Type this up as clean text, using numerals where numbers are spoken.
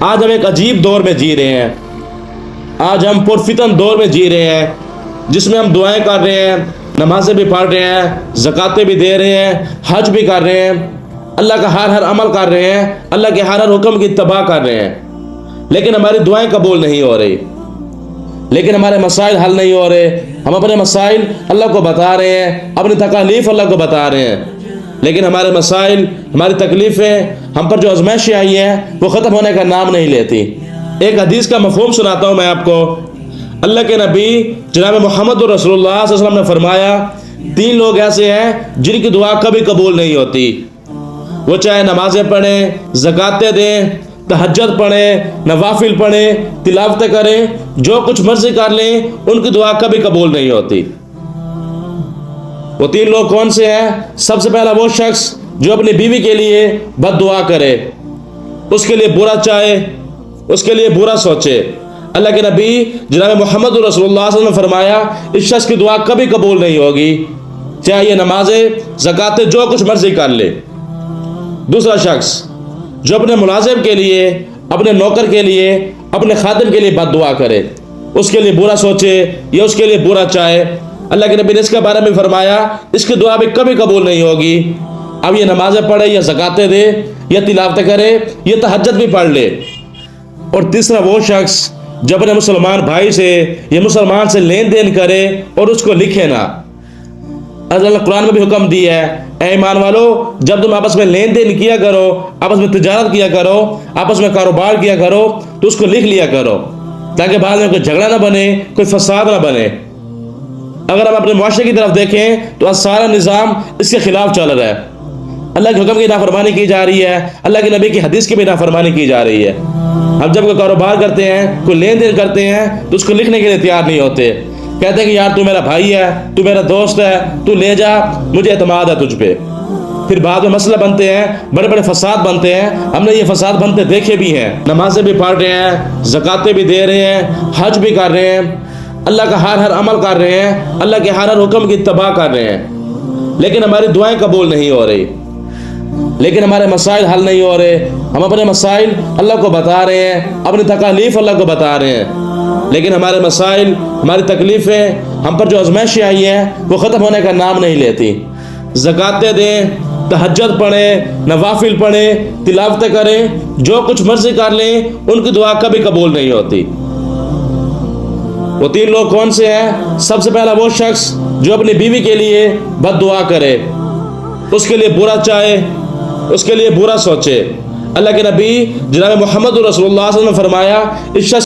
آج ہم ایک عجیب دور میں جی رہے ہیں. آج ہم پرفتن دور میں جی رہے ہیں جس میں ہم دعائیں کر رہے ہیں, نمازیں بھی پڑھ رہے ہیں, زکاتیں بھی دے رہے ہیں, حج بھی کر رہے ہیں, اللہ کا ہر عمل کر رہے ہیں, اللہ کے ہر حکم کی اتباع کر رہے ہیں, لیکن ہماری دعائیں قبول نہیں ہو رہی, لیکن ہمارے مسائل حل نہیں ہو رہے. ہم اپنے مسائل اللہ کو بتا رہے ہیں, اپنی تکالیف اللہ کو بتا رہے ہیں, لیکن ہمارے مسائل, ہماری تکلیفیں, ہم پر جو آزمائشیں آئی ہیں وہ ختم ہونے کا نام نہیں لیتی. ایک حدیث کا مفہوم سناتا ہوں میں آپ کو. اللہ کے نبی جناب محمد رسول اللہ صلی اللہ علیہ وسلم نے فرمایا, 3 لوگ ایسے ہیں جن کی دعا کبھی قبول نہیں ہوتی. وہ چاہے نمازیں پڑھیں, زکاتیں دیں, تہجد پڑھیں, نوافل پڑھیں, تلاوتیں کریں, جو کچھ مرضی کر لیں, ان کی دعا کبھی قبول نہیں ہوتی. وہ 3 لوگ کون سے ہیں؟ سب سے پہلا وہ شخص جو اپنی بیوی کے لیے بد دعا کرے, اس کے لیے برا چاہے, اس کے لیے برا سوچے. اللہ کے نبی جناب محمد رسول اللہ صلی اللہ علیہ وسلم نے فرمایا, اس شخص کی دعا کبھی قبول نہیں ہوگی, چاہے یہ نمازیں, زکاتیں, جو کچھ مرضی کر لے. دوسرا شخص جو اپنے ملازم کے لیے, اپنے نوکر کے لیے, اپنے خادم کے لیے بد دعا کرے, اس کے لیے برا سوچے یا اس کے لیے برا چاہے. اللہ کے نبی نے اس کے بارے میں فرمایا, اس کی دعا بھی کبھی قبول نہیں ہوگی. اب یہ نمازیں پڑھے یا زکاتیں دے یا تلاوتیں کرے یا تہجد بھی پڑھ لے. اور تیسرا وہ شخص جو اپنے مسلمان بھائی سے یا مسلمان سے لین دین کرے اور اس کو لکھے نہ. اللہ قرآن میں بھی حکم دیا ہے, اے ایمان والو, جب تم آپس میں لین دین کیا کرو, آپس میں تجارت کیا کرو, آپس میں کاروبار کیا کرو, تو اس کو لکھ لیا کرو, تاکہ بعد میں کوئی جھگڑا نہ بنے, کوئی فساد نہ بنے. اگر ہم اپنے معاشرے کی طرف دیکھیں تو سارا نظام اس کے خلاف چل رہا ہے. اللہ کے حکم کی نافرمانی کی جا رہی ہے, اللہ کے نبی کی حدیث کی بھی نافرمانی کی جا رہی ہے. ہم جب کوئی کاروبار کرتے ہیں, کوئی لین دین کرتے ہیں, تو اس کو لکھنے کے لیے تیار نہیں ہوتے. کہتے ہیں کہ یار تو میرا بھائی ہے, تو میرا دوست ہے, تو لے جا, مجھے اعتماد ہے تجھ پہ. پھر بعد میں مسئلہ بنتے ہیں, بڑے بڑے فساد بنتے ہیں. ہم نے یہ فساد بنتے دیکھے بھی ہیں. نمازیں بھی پڑھ رہے ہیں, زکاتیں بھی دے رہے ہیں, حج بھی کر رہے ہیں, اللہ کا ہر عمل کر رہے ہیں, اللہ کے ہر حکم کی اتباع کر رہے ہیں, لیکن ہماری دعائیں قبول نہیں ہو رہی, لیکن ہمارے مسائل حل نہیں ہو رہے. ہم اپنے مسائل اللہ کو بتا رہے ہیں, اپنی تکالیف اللہ کو بتا رہے ہیں, لیکن ہمارے مسائل, ہماری تکلیفیں, ہم پر جو آزمائشیں آئی ہیں وہ ختم ہونے کا نام نہیں لیتی. زکاتیں دیں, تہجد پڑھیں, نوافل پڑھیں, تلاوتیں کریں, جو کچھ مرضی کر لیں, ان کی دعا کبھی قبول نہیں ہوتی. وہ 3 لوگ کون سے ہیں؟ سب سے پہلا وہ شخص جو اپنی بیوی کے لیے بد دعا کرے, اس کے لیے برا چاہے, اس کے لیے برا سوچے. اللہ کے نبی جناب محمد رسول اللہ صلی اللہ علیہ وسلم نے فرمایا, اس شخص